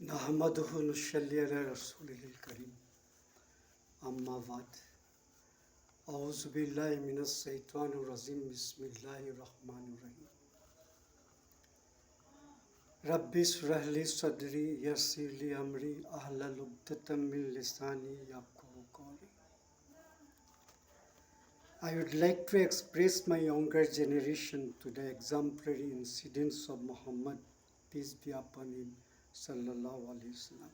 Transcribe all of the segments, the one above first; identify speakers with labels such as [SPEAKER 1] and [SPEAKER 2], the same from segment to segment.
[SPEAKER 1] नहमदुहु नुसल्ली अला रसूलिल करीम अम्मा बाद औज़ु बिल्लाहि मिनश शैतानिर रजीम बिस्मिल्लाहिर रहमानिर रहीम रब्बि इश्रह ली सदरी यस्सिर ली अमरी अहलल उक़्दतम मिन लिसानी यफ़क़हू क़ौली. I would like to express my younger generation to the exemplary incidents of Muhammad, peace be upon him, sallallahu alaihi wasallam.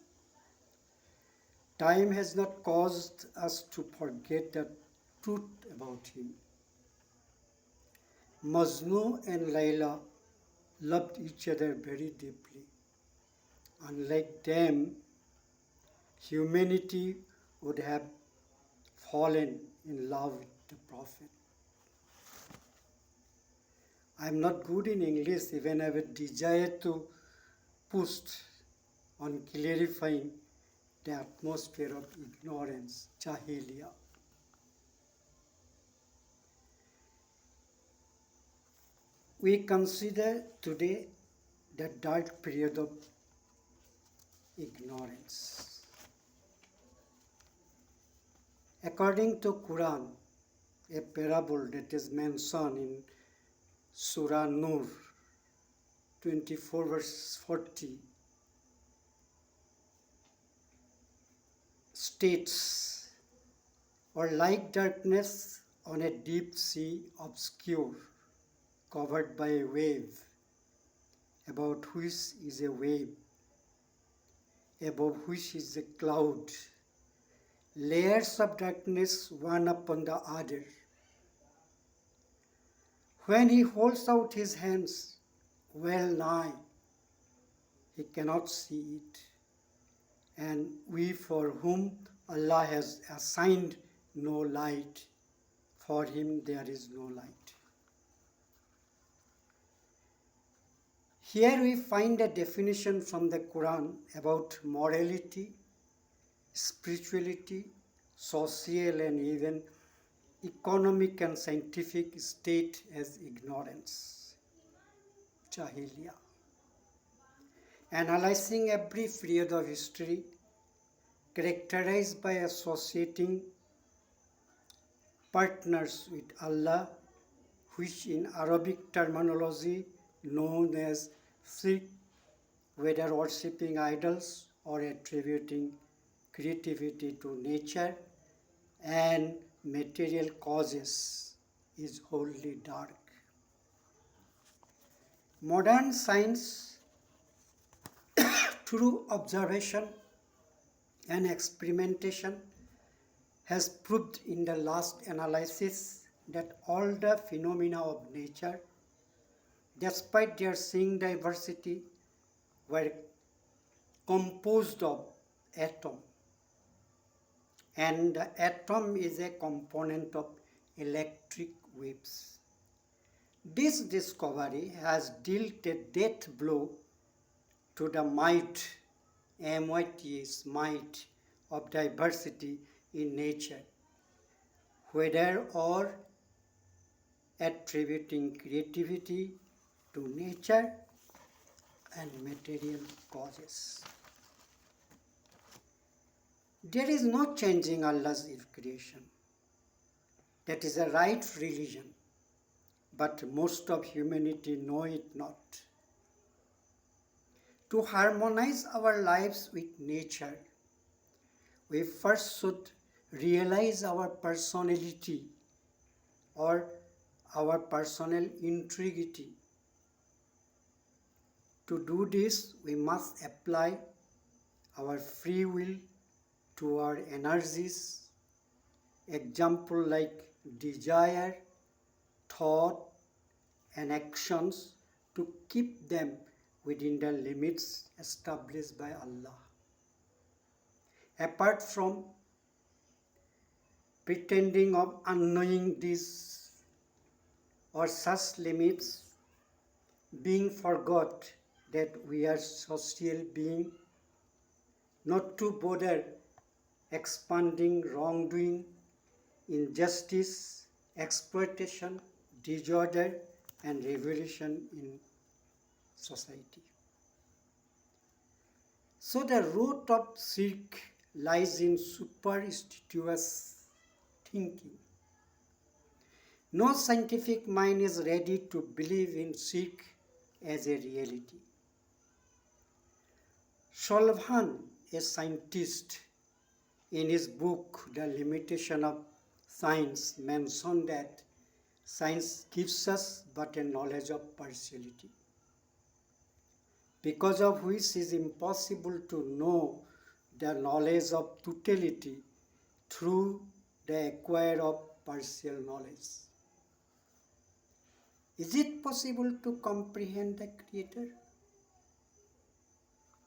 [SPEAKER 1] Time has not caused us to forget the truth about him. Majnu and Layla loved each other very deeply. Unlike them, humanity would have fallen in love with the Prophet. I am not good in English, even I have a desire to push on clarifying the atmosphere of ignorance, Jahiliya. We consider today the dark period of ignorance. According to Quran, a parable that is mentioned in Surah Nur 24 verse 40 states, or like darkness on a deep sea obscure, covered by a wave, about which is a wave, above which is a cloud, layers of darkness one upon the other. When he holds out his hands, well nigh, he cannot see it. And we for whom Allah has assigned no light, for him there is no light. Here we find a definition from the Quran about morality, spirituality, social and even economic and scientific state as ignorance, Jahiliya. Analyzing every period of history characterized by associating partners with Allah, which in Arabic terminology known as shirk, whether worshipping idols or attributing creativity to nature and material causes, is wholly dark. Modern science, through observation and experimentation, has proved in the last analysis that all the phenomena of nature, despite their seeming diversity, were composed of atom, and the atom is a component of electric waves. This discovery has dealt a death blow to the might, MYT's might, of diversity in nature, whether or attributing creativity to nature and material causes. There is no changing Allah's creation. That is a right religion, but most of humanity know it not. To harmonize our lives with nature, we first should realize our personality or our personal integrity. To do this, we must apply our free will to our energies, example like desire, thought, and actions, to keep them within the limits established by Allah. Apart from pretending of unknowing these or such limits, being forgot that we are social being, not to bother expanding wrongdoing, injustice, exploitation, disorder, and revolution in society. So the root of shirk lies in superstitious thinking. No scientific mind is ready to believe in shirk as a reality. Sholvan, a scientist, in his book The Limitation of Science, mentioned that science gives us but a knowledge of partiality, because of which it is impossible to know the knowledge of totality through the acquire of partial knowledge. Is it possible to comprehend the Creator?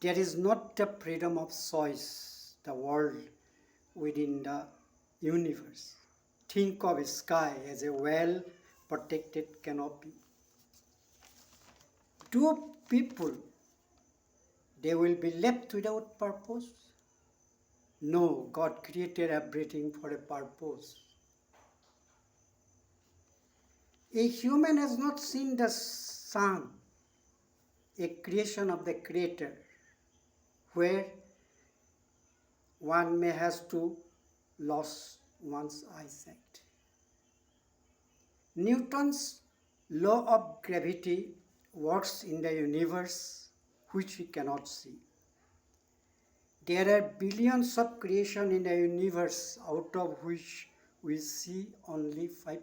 [SPEAKER 1] There is not the freedom of choice, the world within the universe. Think of sky as a well-protected canopy. Do people, they will be left without purpose? No, God created everything for a purpose. A human has not seen the sun, a creation of the Creator, where one may has to lose one's eyesight. Newton's law of gravity works in the universe which we cannot see. There are billions of creation in the universe, out of which we see only 5%.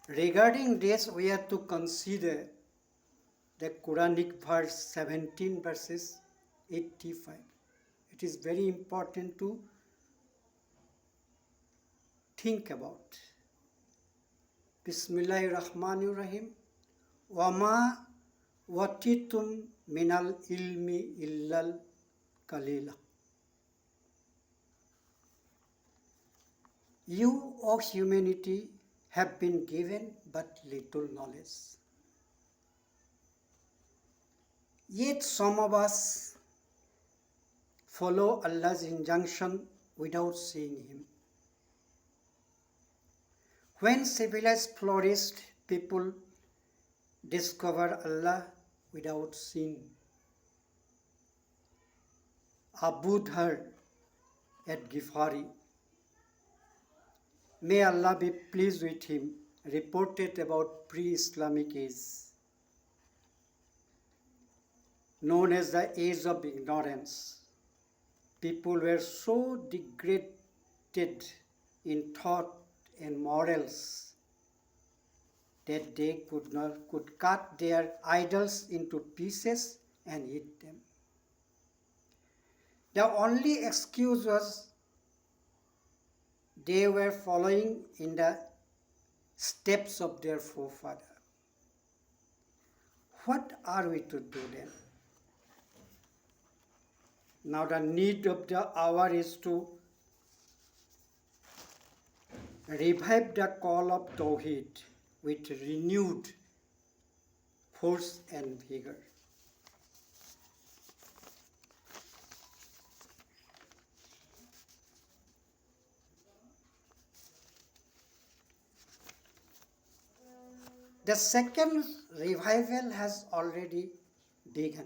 [SPEAKER 1] Regarding this, we have to consider the Quranic verse 17 verses 85. It is very important to think about. Bismillahirrahmanirrahim. Wama watitum minal ilmi illal kalila. You, O humanity, have been given but little knowledge. Yet some of us follow Allah's injunction without seeing Him. When civilized flourished, people discover Allah without seeing. Abu Dhar at Ghifari, may Allah be pleased with him, reported about pre-Islamic age, known as the age of ignorance. People were so degraded in thought and morals that they could cut their idols into pieces and eat them. The only excuse was they were following in the steps of their forefather. What are we to do then? Now the need of the hour is to revive the call of Tawheed with renewed force and vigor. The second revival has already begun.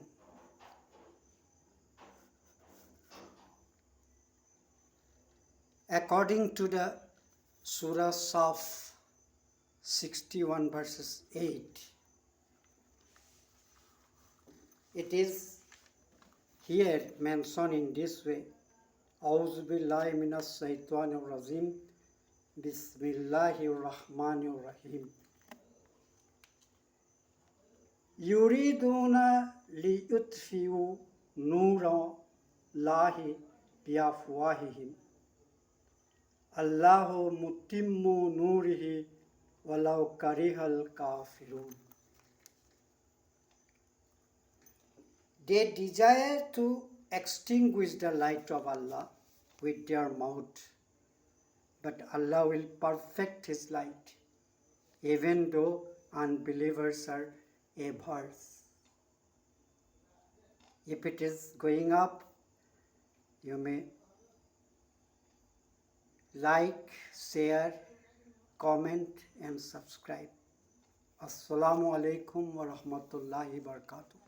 [SPEAKER 1] According to the Surah Saf 61 verses 8, it is here mentioned in this way: A'udhu billahi minas shaitanir rajim, Bismillahir Rahmanir Rahim. Yuriduna liyutfiu nura lahi biafwahihim. Allahu mutimmu nurihi walau karihal kafirun. They desire to extinguish the light of Allah with their mouth, but Allah will perfect His light, even though unbelievers are averse. If it is going up, you may like, share, comment and subscribe. Assalamu alaikum wa rahmatullahi wa barakatuh.